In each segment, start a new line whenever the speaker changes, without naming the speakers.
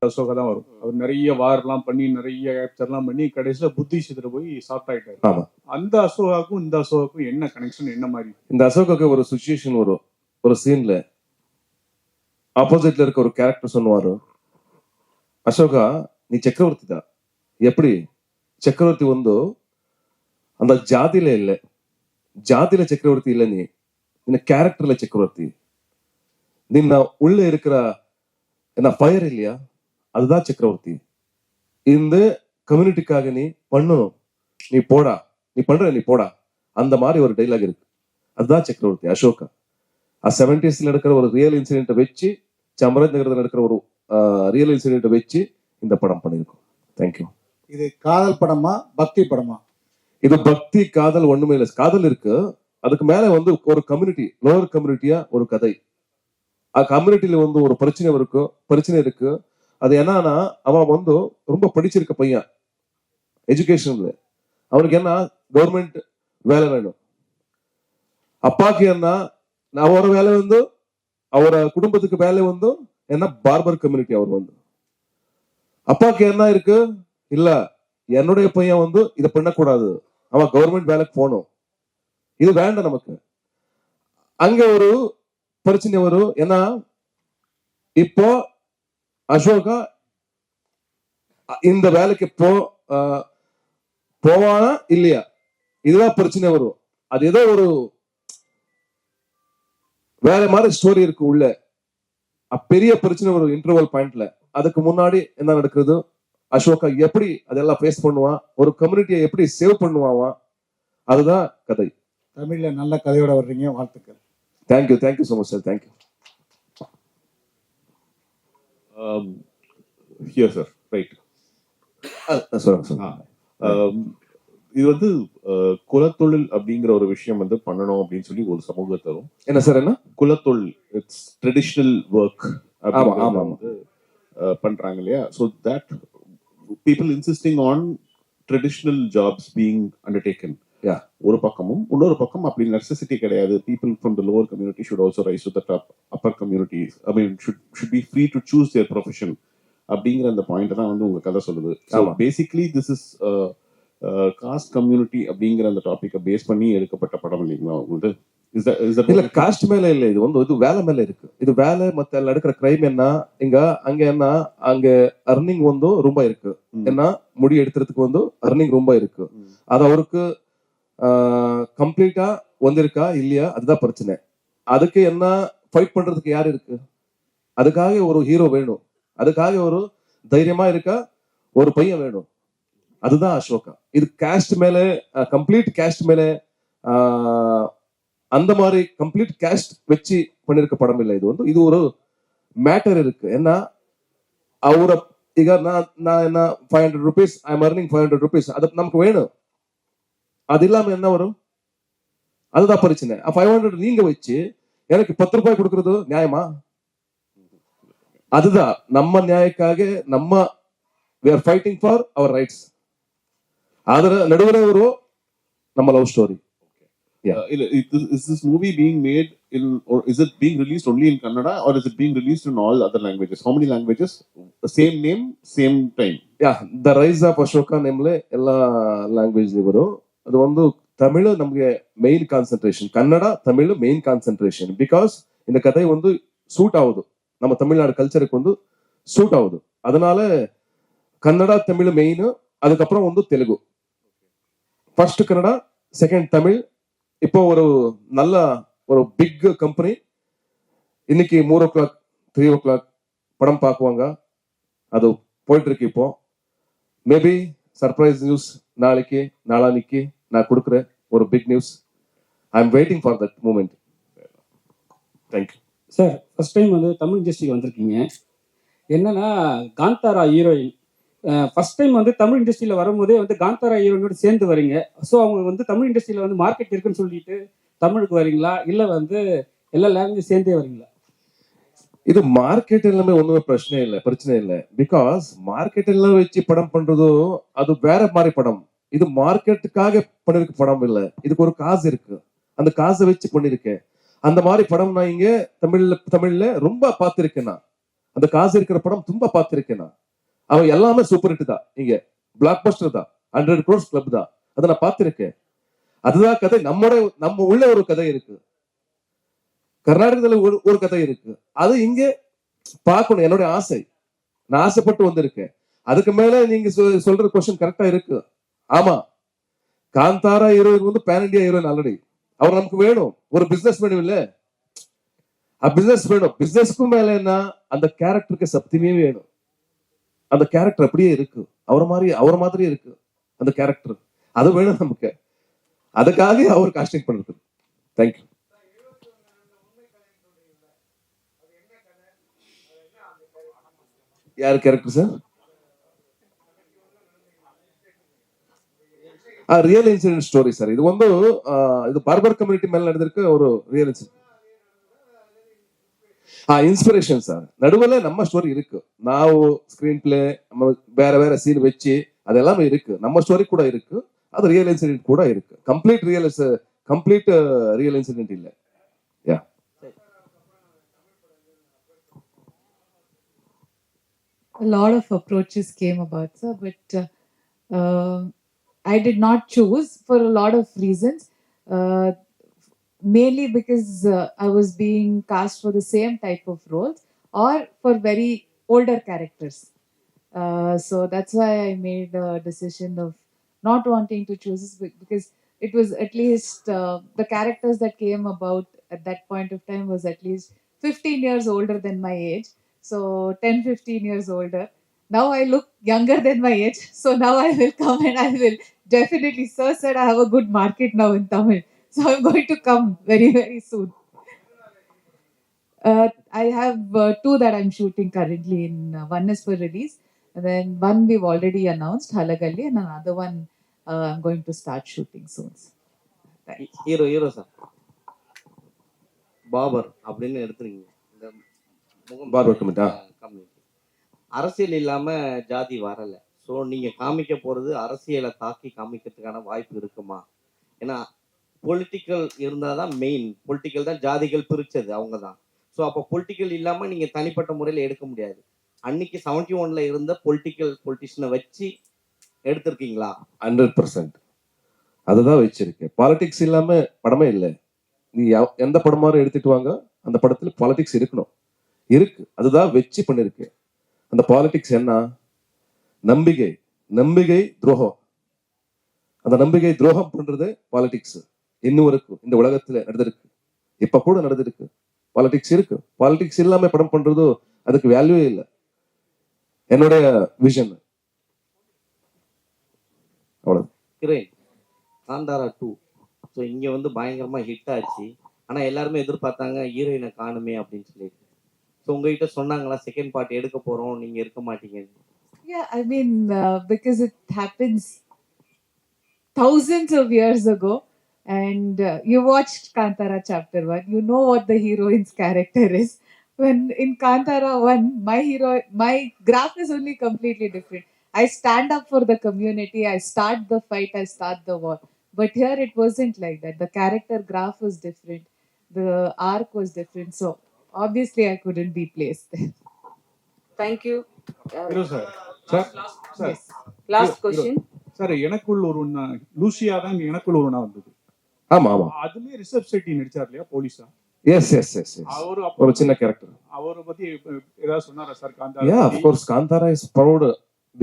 அசோகா தான் வரும். அவர் நிறைய வார்லாம் பண்ணி நிறைய கேப்சர்லாம் பண்ணி கடைசியில புத்திஷத்துல போய் சாஃப்ட் ஆயிட்டாரு.
ஆமா.
அந்த அசோகாவுக்கும் இந்த அசோகாவுக்கும் என்ன கனெக்ஷன், என்ன மாதிரி?
இந்த அசோகாவுக்கு ஒரு சுச்சுவேஷன் வரும். ஒரு சீன்ல ஆப்போசிட்ல இருக்க ஒரு கேரக்டர் சொல்லுவாரு, அசோகா நீ ಚಕ್ರವರ್ತಿ தான். எப்படி ಚಕ್ರವರ್ತಿ ಒಂದು அந்த ஜாதியில இல்ல, ஜாதியில ಚಕ್ರವರ್ತಿ இல்ல, நீ ನಿನ್ನ ಕ್ಯಾರೆಕ್ಟರ್ல ಚಕ್ರವರ್ತಿ. ನಿನ್ನ உள்ள இருக்கிற என்ன ஃபயர் இல்லையா, அதுதான் சக்கரவர்த்தி. இந்த கம்யூனிட்டிக்காக நீ பண்ணணும், நீ போடா, நீ பண்ற நீ போடா, அந்த மாதிரி ஒரு டைலாக் இருக்கு. அதுதான் சக்கரவர்த்தி அசோகா. 70s நடக்கிற ஒரு ரியல் இன்சிடென்ட்டை வச்சு, சாமராஜ் நகரத்தில் நடக்கிற ஒரு ரியல் இன்சிடென்ட்டை வச்சு இந்த படம் பண்ணியிருக்கோம். தேங்க்யூ.
இது காதல் படமா பக்தி படமா?
இது பக்தி காதல் ஒண்ணுமே இல்லை. காதல் இருக்கு, அதுக்கு மேல வந்து ஒரு கம்யூனிட்டி, லோவர் கம்யூனிட்டியா ஒரு கதை. கம்யூனிட்டியில வந்து ஒரு பிரச்சனை இருக்கு. அது என்னன்னா, அவன் வந்து ரொம்ப படிச்சிருக்க பையன், எஜுகேஷன்ல அவனுக்கு என்ன கவர்மெண்ட் வேலை வேணும். அப்பாக்கு என்ன அவர வேலை வந்து, அவர குடும்பத்துக்கு வேலை வந்து என்ன பார்பர் கம்யூனிட்டி. அவர் வந்து அப்பாக்கு என்ன இருக்கு, இல்ல என்னுடைய பையன் வந்து இதை பண்ணக்கூடாது, அவன் கவர்மெண்ட் வேலைக்கு போகணும், இது வேண்டாம் நமக்கு. அங்க ஒரு பிரச்சனை வரும். ஏன்னா இப்போ அசோகா இந்த வேலைக்கு போவானா இல்லையா, இதுதான் பிரச்சனை வரும். அது ஏதோ ஒரு வேற மாதிரி ஸ்டோரி இருக்கு உள்ள. பெரிய பிரச்சனை வரும் இன்டர்வல் பாயிண்ட்ல. அதுக்கு முன்னாடி என்ன நடக்குது, அசோகா எப்படி அதெல்லாம் ஃபேஸ் பண்ணுவான், ஒரு கம்யூனிட்டியை எப்படி சேவ் பண்ணுவான், அதுதான் கதை.
தமிழ்ல நல்ல கதையோட வர்றீங்க, வாழ்த்துக்கள்.
Thank you so much sir. Thank you.
Here sir, right. இது வந்து குலத்தொழில் அப்படிங்கிற ஒரு விஷயம் வந்து பண்ணணும் அப்படின்னு சொல்லி ஒரு சமூகத்தரும்
என்ன சார், என்ன
குலத்தொழில், இட்ஸ் ட்ரெடிஷனல் ஒர்க்
வந்து
பண்றாங்க இல்லையா. So that people insisting on traditional jobs being undertaken ஒரு பக்கமும், இன்னொரு பக்கம் அப்படி நெசசிட்டி கிடையாது. People from the lower community should also rise to the top upper communities. I mean should be free to choose their profession அப்படிங்கிற அந்த point தான் வந்து உங்க கதை சொல்லுது. Basically this is caste community அப்படிங்கிற அந்த டாபிக்கை பேஸ் பண்ணி எடுக்கப்பட்ட படம் இல்லைங்களா உங்களுக்கு?
இல்ல, காஸ்ட் மேல இல்ல, இது வந்து இது வேலை மேல இருக்கு. இது வேலை மத்த நடக்கிற கிரைம் என்ன, அங்க என்ன, அங்க அர்னிங் வந்து ரொம்ப இருக்கு. ஏன்னா முடி எடுத்துறதுக்கு வந்து அர்னிங் ரொம்ப இருக்கு. அது அவருக்கு கம்ப்ளீட்டா வந்திருக்கா இல்லையா, அதுதான் பிரச்சனை. அதுக்கு என்ன ஃபைட் பண்றதுக்கு யாரு இருக்கு, அதுக்காக ஒரு ஹீரோ வேணும், அதுக்காக ஒரு தைரியமா இருக்கா ஒரு பையன் வேணும், அதுதான் அசோகா. இது காஸ்ட் மேல, கம்ப்ளீட் காஸ்ட் மேல அந்த மாதிரி கம்ப்ளீட் காஸ்ட் வச்சு பண்ணிருக்க படம் இல்லை. இது வந்து இது ஒரு மேட்டர் இருக்கு. ஏன்னா அவர ಈಗ நான் என்ன 500 rupees I am earning 500 rupees, அது நமக்கு வேணும். அது இல்லாம என்ன வரும், அதுதான் பிரச்சனை. 500 நீங்க வச்சு எனக்கு 10 ரூபாய் கொடுக்கறது நியாயமா? அதுதான் நம்ம நியாயக்காக நம்ம we are fighting for our rights. ಅದರ ನಡುವೆ ஒரு நம்ம love story.
Is this movie being made in, or is it being released only in Kannada, or is it being released in all other languages? How many languages? Same name, same time.
Yeah, The Rise of Ashoka ನೇಮ್ಲೆ ಎಲ್ಲ language ಇವರು. ಅದು ಒಂದು ತಮಿಳು ನಮಗೆ main concentration, Kannada Tamil main concentration. Because இந்த கதை வந்து suit ஆகுது, நம்ம தமிழ்நாடு கல்ச்சருக்கு வந்து சூட் ஆகுது. அதனால கன்னடா தமிழ் மெயின், அதுக்கப்புறம் வந்து தெலுங்கு. First Kannada, second Tamil. இப்போ ஒரு நல்ல ஒரு பிக் கம்பெனி இன்னைக்கு 3 o'clock 3 o'clock படம் பார்க்குவாங்க, அது போயிட்டு இருக்கு. இப்போ மேபி சர்ப்ரைஸ் நியூஸ் நாளைக்கு நாளானிக்கு நான் கொடுக்குறேன், ஒரு big news. I am waiting for that moment. Thank you
sir. First time வந்து தமிழ் இண்டஸ்ட்ரிக்கு வந்திருக்கீங்க. என்னன்னா காந்தாரா ஹீரோயின் ஃபர்ஸ்ட் டைம் வந்து தமிழ் இண்டஸ்ட்ரியில் வரும்போதே வந்து காந்தாரா ஹீரோயினோட சேர்ந்து வரீங்க. ஸோ அவங்க வந்து தமிழ் இண்டஸ்ட்ரியில் வந்து மார்க்கெட் இருக்குன்னு சொல்லிட்டு தமிழுக்கு வரீங்களா, இல்லை வந்து எல்லா லாங்குவேஜ் சேர்ந்தே வரீங்களா?
இது மார்க்கெட் எல்லாமே ஒண்ணுமே பிரச்சனை இல்லை. பிகாஸ் மார்க்கெட் எல்லாம் வச்சு படம் பண்றதோ அது வேற மாதிரி படம். இது மார்க்கெட்டுக்காக பண்ணிருக்க படம் இல்லை, இதுக்கு ஒரு காசு இருக்கு, அந்த காசை வச்சு பண்ணிருக்கேன். அந்த மாதிரி படம் நான் இங்க தமிழ்ல ரொம்ப பார்த்திருக்கேன். நான் அந்த காசு இருக்கிற படம் தும்ப பார்த்திருக்கேன் நான். அவன் எல்லாமே சூப்பர் ஹிட் தான், இங்க பிளாக் பஸ்டர் தான், 100 crores கிளப் தான், அதை நான் பார்த்திருக்கேன். அதுதான் கதை. நம்ம உள்ள ஒரு கதை இருக்கு, கர்நாடகத்துல ஒரு கதை இருக்கு, அது இங்க பார்க்கணும். என்னுடைய ஆசை, நான் ஆசைப்பட்டு வந்திருக்கேன். அதுக்கு மேல நீங்க சொல்ற கொஸ்டின் கரெக்டா இருக்கு. ஆமா, காந்தாரா ஹீரோயின் வந்து பேன் இண்டியா ஹீரோயின் ஆல்ரெடி. அவர் நமக்கு வேணும், ஒரு பிசினஸ் வேணும் இல்ல, பிசினஸ் வேணும். பிசினஸ்க்கும் மேல என்ன, அந்த கேரக்டருக்கு சத்தியமே வேணும். அந்த கேரக்டர் அப்படியே இருக்கு, அவர் மாதிரி இருக்கு அந்த கேரக்டர், அது வேணும் நமக்கு. அதுக்காக அவர் காஸ்டிங் பண்றது. தேங்க்யூ. யார் character sir? Real incident story sir. இது வந்து இது பார்பர் கம்யூனிட்டி மேல நடந்திருக்க ஒரு ரியல் இன்சிடென்ட். Inspiration sir. நடுவில் நம்ம ஸ்டோரி இருக்கு, நான் ஸ்கிரீன் பிளே நம்ம வேற சீன் வச்சு அது எல்லாமே இருக்கு, நம்ம ஸ்டோரி கூட இருக்கு, அது ரியல் இன்சிடென்ட் கூட இருக்கு. கம்ப்ளீட் ரியல் இன்சிடென்ட் இல்ல. யா,
A lot of approaches came about, sir, but I did not choose for a lot of reasons. Mainly because I was being cast for the same type of roles or for very older characters. So that's why I made a decision of not wanting to choose this, because it was at least the characters that came about at that point of time was at least 15 years older than my age. So 10-15 years older. Now I look younger than my age. So now I will come and I will definitely, sir said I have a good market now in Tamil. So I'm going to come very, very soon. I have 2 that I'm shooting currently. One is for release. And then one we've already announced, Halagalli, and another one I'm going to start shooting soon. Right.
Hero sir Babar அப்படின்னு எடுத்துருங்க. இந்த
barber community.
அரசியல் இல்லாம ஜாதி வரல. So நீங்க காமிக்க போறது அரசியலை தாக்கி காமிக்கிறதுக்கான வாய்ப்பு இருக்குமா? ஏன்னா பொலிட்டிக்கல் இருந்தாதான் மெயின். பொலிட்டிக்கல் தான் ஜாதிகள் பிரிச்சது, அவங்க தான். ஸோ அப்போ பொலிட்டிக்கல் இல்லாம நீங்க தனிப்பட்ட முறையில் எடுக்க முடியாது. அன்னைக்கு 71ல இருந்த பொலிட்டிஷியனை வச்சு எடுத்திருக்கீங்களா?
100% அதுதான் வச்சிருக்கேன். பாலிடிக்ஸ் இல்லாம படமே இல்லை. நீ எந்த படமாரும் எடுத்துட்டு வாங்க, அந்த படத்துல பாலிடிக்ஸ் இருக்கணும், இருக்கு. அதுதான் வச்சு பண்ணிருக்கேன். அந்த பாலிடிக்ஸ் என்ன? நம்பிக்கை துரோகம். அந்த நம்பிக்கை துரோகம் பண்றது பாலிடிக்ஸ். இன்னும் வரைக்கும் இந்த உலகத்துல நடந்திருக்கு, இப்ப கூட நடந்திருக்கு. பாலிடிக்ஸ் இருக்கு. பாலிடிக்ஸ் இல்லாம படம் பண்றதோ அதுக்கு வேல்யூவே இல்லை. என்னுடைய விஷன் அவ்வளவு.
ஹீரோயின் காந்தாரா 2 ஸோ இங்க வந்து பயங்கரமா ஹிட் ஆச்சு. ஆனா எல்லாருமே எதிர்பார்த்தாங்க ஹீரோயினை காணுமே அப்படின்னு சொல்லிட்டு. ஸோ உங்ககிட்ட சொன்னாங்களா செகண்ட் பார்ட் எடுக்க போறோம், நீங்க இருக்க மாட்டீங்க?
Yeah, I mean, because it happens thousands of years ago, and you watched Kantara chapter 1, you know what the heroine's character is. When in Kantara 1, my graph is only completely different. I stand up for the community, I start the fight, I start the war. But here it wasn't like that. The character graph was different, the arc was different. So obviously I couldn't be placed there.
Thank you.
Sir
Yes.
Last question.
Sir, எனக்குள் ஒரு Lucia தான் எனக்குள் ஒருனா வந்தது.
ஆமா.
அதுலயே ரிஷப் செட்டி நடிச்சார் இல்லையா போலீஸா?
S.
அவரு
ஒரு சின்ன கேரக்டர்.
அவரை பத்தி ஏதாவது சொன்னாரா sir? Kantara?
Ya, of course. Kantara is proud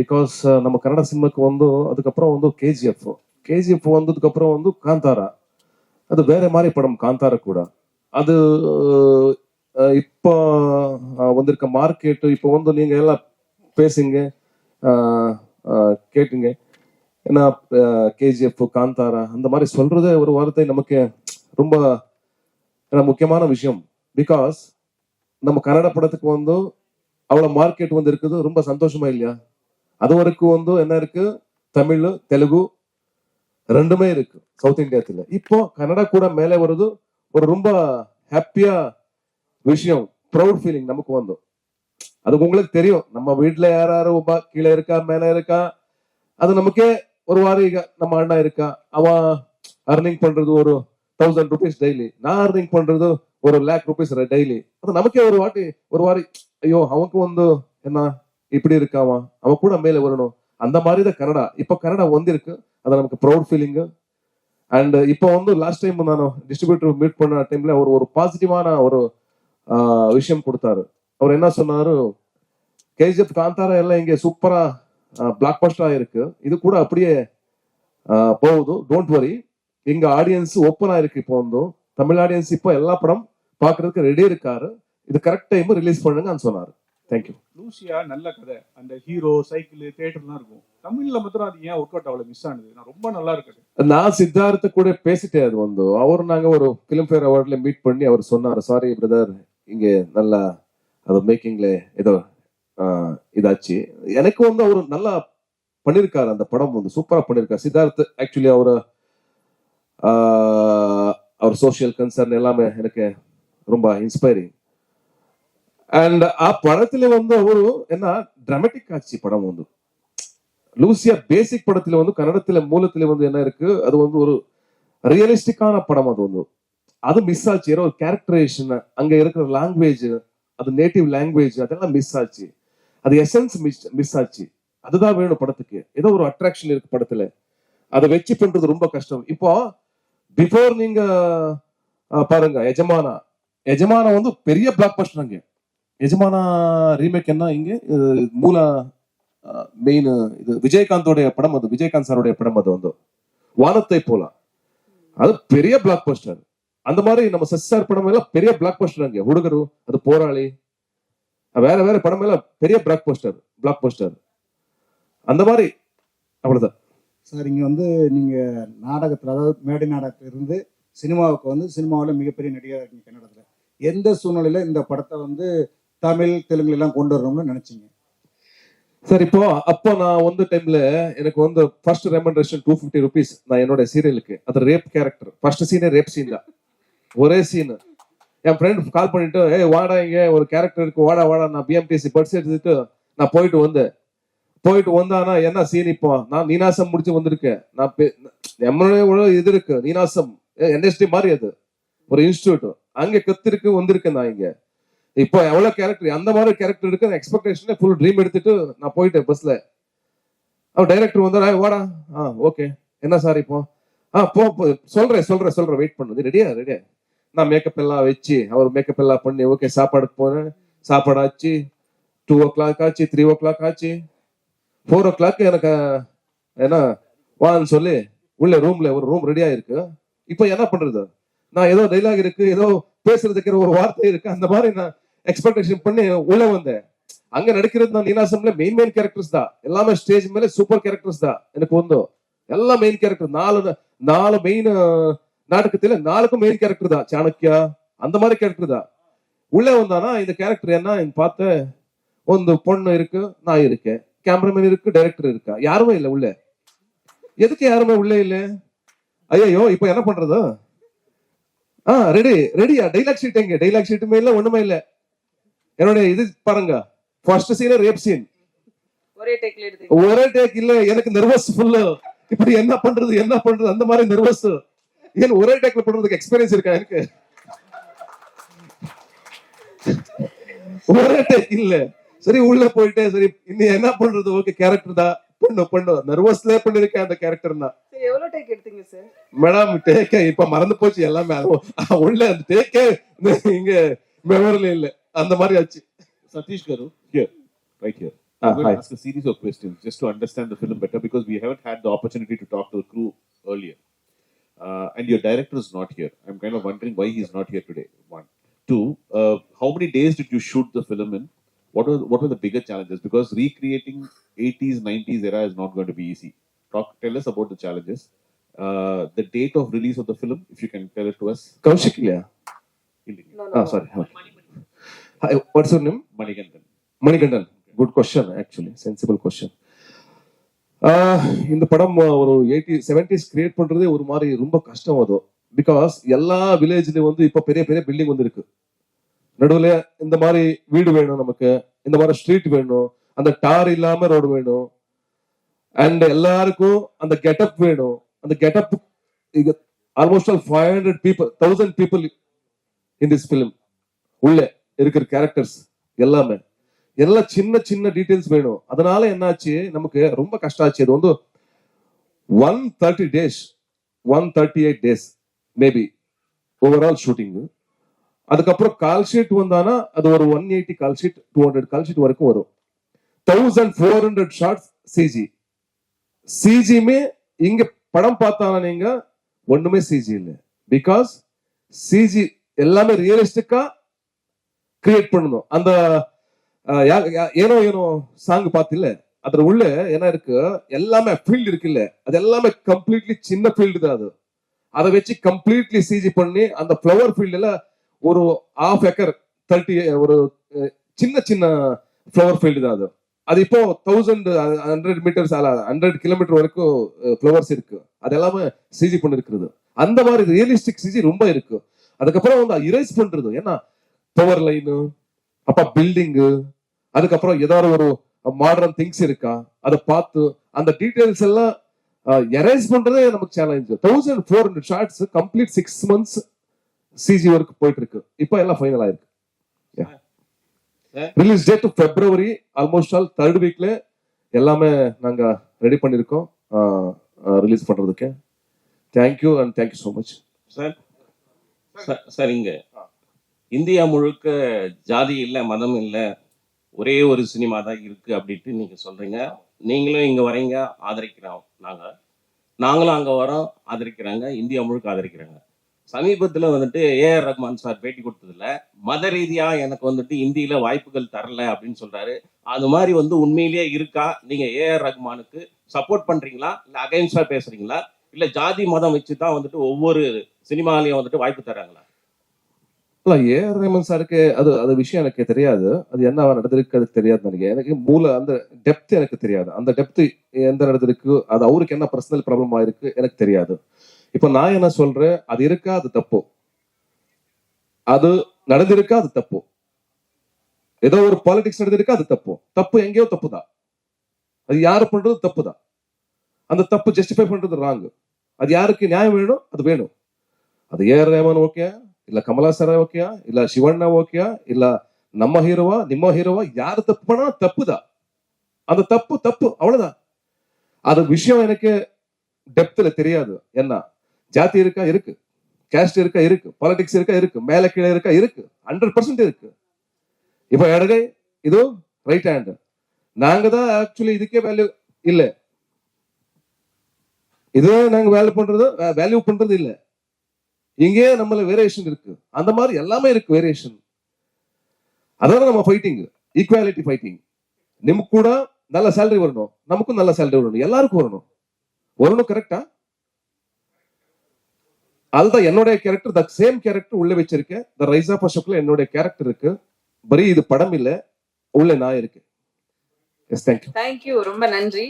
because நம்ம கன்னட சினிமாக்கு வந்து அதுக்கப்புறம் வந்து கேஜிஎஃப் வந்ததுக்கு அப்புறம் வந்து காந்தாரா, அது வேற மாதிரி படம். காந்தாரா கூட அது இப்போ வந்திருக்க மார்க்கெட். இப்போ வந்து நீங்க எல்லாம் பேசுங்க, கேட்டுங்க. ஏன்னா கேஜிஎஃப், காந்தாரா அந்த மாதிரி சொல்றதே ஒரு வார்த்தை நமக்கு ரொம்ப முக்கியமான விஷயம். பிகாஸ் நம்ம கன்னட படத்துக்கு வந்து அவ்வளவு மார்க்கெட் வந்து இருக்குது. ரொம்ப சந்தோஷமா இல்லையா? அது வரைக்கும் வந்து என்ன இருக்கு, தமிழ், தெலுங்கு ரெண்டுமே இருக்கு சவுத் இந்தியாத்துல. இப்போ கன்னடா கூட மேலே வருது. ஒரு ரொம்ப ஹாப்பியா விஷயம், ப்ரௌட் ஃபீலிங் நமக்கு வந்து. அது உங்களுக்கு தெரியும், நம்ம வீட்டுல யாராரு கீழே இருக்கா மேல இருக்கா, அது நமக்கே ஒரு வாரம். நம்ம அண்ணா இருக்கா, அவன் அர்னிங் பண்றது ஒரு 1000 rupees டெய்லி, நான் earning பண்றது ஒரு lakh rupees டெய்லி. அது நமக்கே ஒரு வாரி ஐயோ அவனுக்கு வந்து என்ன இப்படி இருக்காமா, அவன் கூட மேல வரணும். அந்த மாதிரி தான் கனடா. இப்ப கனடா வந்திருக்கு, அது நமக்கு ப்ரௌட் ஃபீலிங். அண்ட் இப்போ வந்து லாஸ்ட் டைம் நான் டிஸ்ட்ரிபியூட்டர் மீட் பண்ண டைம்ல அவர் ஒரு பாசிட்டிவான ஒரு விஷயம் கொடுத்தாரு. அவர் என்ன சொன்னாரு, கேஜிஎஃப் காந்தாரா எல்லாம் இங்க சூப்பரா பிளாக் பஸ்டரா இருக்கு, இது கூட அப்படியே போகுது, டோன்ட் வரி, எங்க ஆடியன்ஸ் ஓப்பனா இருக்கு. இப்போ வந்து தமிழ் ஆடியன்ஸ் இப்போ எல்லா படம் பாக்குறதுக்கு ரெடி இருக்காரு, இது கரெக்ட் டைம் ரிலீஸ் பண்ணுங்கன்னு சொன்னாரு. தேங்க்யூ.
லூசியா நல்ல கதை, அந்த ஹீரோ சைக்கிள் தியேட்டர்லாம் இருக்கும். தமிழ்ல மாத்திரம் அது ஏன் ஒர்க் அவுட் அவ்வளவு மிஸ் ஆனது? நான் ரொம்ப நல்லா இருக்குது.
நான் சித்தார்த்த கூட பேசிட்டேன். அது வந்து அவர் நாங்க ஒரு பிலிம்ஃபேர் அவார்ட்ல மீட் பண்ணி அவர் சொன்னாரு, சாரி பிரதர் இங்க நல்லா அது மேக்கிங்ல ஏதோ இதாச்சு. எனக்கு வந்து அவர் நல்லா பண்ணிருக்காரு, அந்த படம் வந்து சூப்பரா பண்ணிருக்காரு. சித்தார்த் ஆக்சுவலி அவர் சோசியல் கன்சர்ன் எல்லாமே எனக்கு ரொம்ப இன்ஸ்பைரிங். அண்ட் ಆ படத்துல வந்து ಅವರು என்ன ಡ್ರಾಮಾಟಿಕ್ ஆச்சு படம் வந்து. லூசியா பேசிக் படத்துல வந்து கன்னடத்துல மூலத்துல வந்து என்ன இருக்கு, அது வந்து ஒரு ரியலிஸ்டிக்கான படம். அது வந்து அது மிஸ் ஆச்சு. ஏதோ ஒரு கேரக்டரைசேஷன், அங்க இருக்கிற லாங்குவேஜ், அது நேட்டிவ் லாங்குவேஜ், அதெல்லாம் மிஸ் ஆச்சு. அது எசன்ஸ் மிஸ் ஆச்சு. அதுதான் வேணும் படத்துக்கு. ஏதோ ஒரு அட்ராக்ஷன் இருக்கு படத்துல, அதை வச்சு பண்றது ரொம்ப கஷ்டம். இப்போ பிஃபோர் நீங்க பாருங்க எஜமானா வந்து பெரிய பிளாக் பஸ்டர். அங்க எஜமானா ரீமேக் என்ன இங்க மூல மெயின் இது விஜயகாந்தோடைய படம், அது விஜயகாந்த் சாருடைய படம். அது வந்து வானத்தை போல, அது பெரிய பிளாக் பஸ்டர். அந்த மாதிரி நம்ம சசிசார் படம் எல்லாம் பெரிய பிளாக் பஸ்டர். அங்க ಹುಡುಗರು, அது போராளி, வேற படம் எல்லாம் பெரிய பிளாக் பஸ்டர். அந்த மாதிரி அவ்வளவுதான்
சார். இங்க வந்து நீங்க நாடகத்துல, அதாவது மேடை நாடகத்துல இருந்து சினிமாவுக்கு வந்து சினிமாவில் மிகப்பெரிய நடிகராக இருக்கீங்க கன்னடத்துல. எந்த சூழ்நிலையில இந்த படத்தை வந்து தமிழ் தெலுங்குல எல்லாம் கொண்டு வரணும்னு நினைச்சீங்க
சார்? அப்போ நான் வந்து டைம்ல எனக்கு வந்து ஃபர்ஸ்ட் ரெமண்டேஷன் 250 rupees நான் என்னோட சீரியலுக்கு. அது ரேப் கேரக்டர், ஃபர்ஸ்ட் சீனே ரேப் சீன் தான், ஒரே சீன். என் ஃப்ரெண்ட் கால் பண்ணிட்டு, ஏய் வாடா இங்க ஒரு கேரக்டர் இருக்கு, வாடா. நான் பிஎம்டிசி பட்ஸ் எடுத்துட்டு நான் போயிட்டு வந்தானா என்ன சீன்? இப்போ நான் நீனாசம் முடிச்சு வந்திருக்கேன். நான் நம்மளோட இது இருக்கு நீனாசம் என்எஸ்டி மாதிரி, அது ஒரு இன்ஸ்டிடியூட், அங்க கத்திருக்கு வந்திருக்கேன் நான் இங்க. இப்போ எவ்வளவு கேரக்டர், அந்த மாதிரி கேரக்டர் இருக்கு. எக்ஸ்பெக்டேஷன் ஃபுல் ட்ரீம் எடுத்துட்டு நான் போயிட்டேன் பஸ்ல. அவன் டைரக்டர் வந்தா, வாடா, ஓகே என்ன சார் இப்போ சொல்றேன் வெயிட் பண்ணுது, ரெடியா. நான் மேக்கப் எல்லாம் வச்சு அவர் மேக்கப் எல்லாம் பண்ணி ஓகே சாப்பாடுக்கு போனேன். சாப்பாடு ஆச்சு, 2 o'clock ஆச்சு, 3 o'clock ஆச்சு, 4 o'clock எனக்கு என்ன வான்னு சொல்லி உள்ள ரூம்ல ஒரு ரூம் ரெடியா இருக்கு. இப்போ என்ன பண்றது, நான் ஏதோ டைலாக் இருக்கு, ஏதோ பேசுறதுக்கு ஒரு வார்த்தை இருக்கு, அந்த மாதிரி நான் எக்ஸ்பெக்டேஷன் பண்ணி உள்ள வந்தேன். அங்க நடிக்கிறது நான் நீனாசம்ல மெயின் கேரக்டர்ஸ் தான், எல்லாமே ஸ்டேஜ் மேல சூப்பர் கேரக்டர்ஸ் தான் எனக்கு வந்து. எல்லாம் மெயின் கேரக்டர், 4 மெயின் நாடகத்துல 4க்கும் மெயின் கேரக்டர் தான். சாணக்கியா அந்த மாதிரி கேரக்டர் தான். உள்ள வந்தானா இந்த கேரக்டர் என்ன பார்த்த, ಒಂದು பொண்ணு இருக்கு, நான் இருக்கேன், கேமராமேன் இருக்கு, டைரக்டர் இருக்கா, யாருமே இல்ல உள்ள. எதுக்கு யாருமே உள்ள இல்ல? ஐயோ இப்ப என்ன பண்றது? ரெடியா? டைலாக் ஷீட் எங்க? டைலாக் ஷீட்டுமே இல்ல, ஒண்ணுமே இல்ல. என்னோட இது பாருங்க, ஃபர்ஸ்ட் சீன் ரேப் சீன், ஒரே டேக் இல்ல. எனக்கு நர்வஸ் ஃபுல். இப்படி என்ன பண்றது அந்த மாதிரி நர்வஸ். ஏன் ஒரே டேக்ல பண்றதுக்கு எக்ஸ்பீரியன்ஸ் இருக்கா எனக்கு? ஒரே டேக் இல்ல. சரி உள்ள போயிட்டு சரி இன்னும் என்ன பண்றது, ஓகே கேரக்டர் தான் பண்ணு நர்வஸ்ல பண்ணிருக்கேன் அந்த கேரக்டர்னா.
எவ்வளவு டேக் எடுத்தீங்க சார்?
மேடம் டேக் இப்ப மறந்து போச்சு எல்லாமே. உள்ள அந்த டேக்கே இங்க மெமரியில இல்ல, அந்த மாதிரி ஆச்சு.
Satish Garu, here, right here. I'm going to ask a series of questions just to understand the film better, because we haven't had the opportunity to talk to the crew earlier. And your director is not here. I'm kind of wondering why he's not here today. 1. 2, how many days did you shoot the film in? What were the bigger challenges? Because recreating 80s, 90s era is not going to be easy. Tell us about the challenges. The date of release of the film, if you can tell it to us.
Kaushik இல்லையா?
No.
Sorry. Hi, what's your name? Manikandan. Good question, actually. Sensible question. இந்த படம் ஒரு 70s create பண்றதே ஒரு மாதிரி ரொம்ப கஷ்டம். அது பிகாஸ் எல்லா வில்லேஜ்லயும் வந்து இப்ப பெரிய பில்டிங் வந்து இருக்கு. நடுவுல இந்த மாதிரி வீடு வேணும் நமக்கு, இந்த மாதிரி ஸ்ட்ரீட் வேணும், அந்த டார் இல்லாம ரோடு வேணும், அண்ட் எல்லாருக்கும் அந்த கெட்டப் வேணும். அந்த getup almost all 500 people 1000 people in this film. உள்ள இருக்கிற கேரக்டர்ஸ் எல்லாமே எல்லாம் சின்ன சின்ன டீடைல்ஸ் வேணும். அதனால என்னாச்சு, நமக்கு ரொம்ப கஷ்டம் ஆச்சு. அது வந்து 130 days 138 days maybe overall shooting. அதுக்கப்புறம் கால் ஷீட் வந்தானா அது ஒரு 180 கால் ஷீட் 200 கால் ஷீட் வரைக்கும் வரும். 1400 ஷார்ட்ஸ் சிஜிமே இங்க படம் பார்த்தானா நீங்க ஒண்ணுமே சிஜி இல்லை. பிகாஸ் சிஜி எல்லாமே ரியலிஸ்டிக்கா கிரியேட் பண்ணணும். அந்த ஏனோ ஏனோ சாங் பார்த்தில்ல, அதுல உள்ள என்ன இருக்கு, எல்லாமே ஃபீல்டு இருக்குல்ல, அது எல்லாமே கம்ப்ளீட்லி சின்ன ஃபீல்டு தான். அது அதை வச்சு கம்ப்ளீட்லி சிஜி பண்ணி அந்த ஃப்ளவர் ஃபீல்டுல ஒரு 1/2 ஏக்கர் 30 ஒரு சின்ன சின்ன ஃப்ளவர் ஃபீல்டு தான் அது. அது இப்போ 1100 மீட்டர்ஸ் 100 கிலோமீட்டர் வரைக்கும் ஃப்ளவர்ஸ் இருக்கு. அது எல்லாமே சிஜி பண்ணிருக்கிறது. அந்த மாதிரி ரியலிஸ்டிக் சிஜி ரொம்ப இருக்கு. அதுக்கப்புறம் வந்து இரேஸ் பண்றது, ஏன்னா பவர் லைனு, அப்ப பில்டிங்கு, அதுக்கப்புறம் ஏதாவது ஒரு மாடர்ன் திங்ஸ் இருக்கா அதை பார்த்து அந்த டீடைல்ஸ் எல்லாம் எரேஸ் பண்றதே நமக்கு challenge. 1400 shots complete 6 months CG work போயிட்டு இருக்கு. இப்போ எல்லாம் ஃபைனல் ஆயிருக்கு. Release date February, almost all 3rd weekல எல்லாமே நாங்க ரெடி பண்ணிருக்கோம் ரிலீஸ் பண்றதுக்கு. Thank you and thank you so much.
Sir இங்க இந்தியா முழுக்க ஜாதி இல்லை, மதம் இல்லை, ஒரே ஒரு சினிமா தான் இருக்கு அப்படின்ட்டு நீங்க சொல்றீங்க. நீங்களும் இங்க வரீங்க, ஆதரிக்கிறோம். நாங்களும் அங்க வரோம், ஆதரிக்கிறாங்க, இந்தியா முழுக்க ஆதரிக்கிறாங்க. சமீபத்துல வந்துட்டு ஏஆர் ரஹ்மான் சார் பேட்டி கொடுத்ததுல மத ரீதியா எனக்கு வந்துட்டு இந்தியில வாய்ப்புகள் தரல அப்படின்னு சொல்றாரு. அது மாதிரி வந்து உண்மையிலேயே இருக்கா? நீங்க ஏஆர் ரஹ்மானுக்கு சப்போர்ட் பண்றீங்களா, இல்ல அகைன்ஸ்டா பேசுறீங்களா, இல்ல ஜாதி மதம் வச்சுதான் வந்துட்டு ஒவ்வொரு சினிமாலையும் வந்துட்டு வாய்ப்பு தராங்களா?
இல்ல, ஏஆர் ரஹ்மான் சாருக்கு அது விஷயம் எனக்கு தெரியாது. அது என்ன நடந்திருக்கு அது தெரியாது நினைக்கிறேன். எனக்கு அந்த டெப்த் எனக்கு தெரியாது. அந்த டெப்த் எந்த நடந்திருக்கு, அது அவருக்கு என்ன பர்சனல் ப்ராப்ளம் ஆயிருக்கு எனக்கு தெரியாது. இப்ப நான் என்ன சொல்றேன், அது இருக்கா அது தப்பு, அது நடந்திருக்கா அது தப்பு, ஏதோ ஒரு பாலிடிக்ஸ் நடந்திருக்கா அது தப்பு எங்கேயோ தப்பு தான். அது யாரு பண்றது தப்பு தான். அந்த தப்பு ஜஸ்டிஃபை பண்றது ராங். அது யாருக்கு நியாயம் வேணும் அது வேணும். அது ஏஆர் ரஹ்மான் ஓகே, இல்ல கமலா சார் ஓகேயா, இல்ல சிவண்ணா ஓகேயா, இல்ல நம்ம ஹீரோவா நிம்ம ஹீரோவா, யாரு தப்பு பண்ணா தப்புதான். அந்த தப்பு அவ்வளவுதான். அது விஷயம் எனக்கு டெப்த்ல தெரியாது. என்ன ஜாதி இருக்கா இருக்கு, கேஸ்ட் இருக்கா இருக்கு, பாலிடிக்ஸ் இருக்கா இருக்கு, மேல கீழே இருக்கா இருக்கு, 100% இருக்கு. இப்ப இடகை இது ரைட் ஹேண்ட், நாங்க தான் ஆக்சுவலி இதுக்கே வேல்யூ இல்ல, இது நாங்க வேல்யூ பண்றது இல்ல. இங்கே நம்மள வேரியேஷன் இருக்கு. அந்த மாதிரி எல்லாமே இருக்கு வேரியேஷன். அதான் நம்ம ஃபைட்டிங், ஈக்குவாலிட்டி ஃபைட்டிங். நமக்கு கூட நல்ல சேலரி வரணும், நமக்கும் நல்ல சேலரி வரணும், எல்லாருக்கும் வரணும். கரெக்டா? அதுதான் என்னுடைய கேரக்டர். த சேம் கேரக்டர் உள்ள வச்சிருக்கேன். த ரைஸ் ஆஃப் அசோக்ல என்னுடைய கேரக்டர் இருக்கு. பரி இது படம் இல்ல, உள்ள நான் இருக்கு. S, thank you.
தேங்க்யூ, ரொம்ப நன்றி.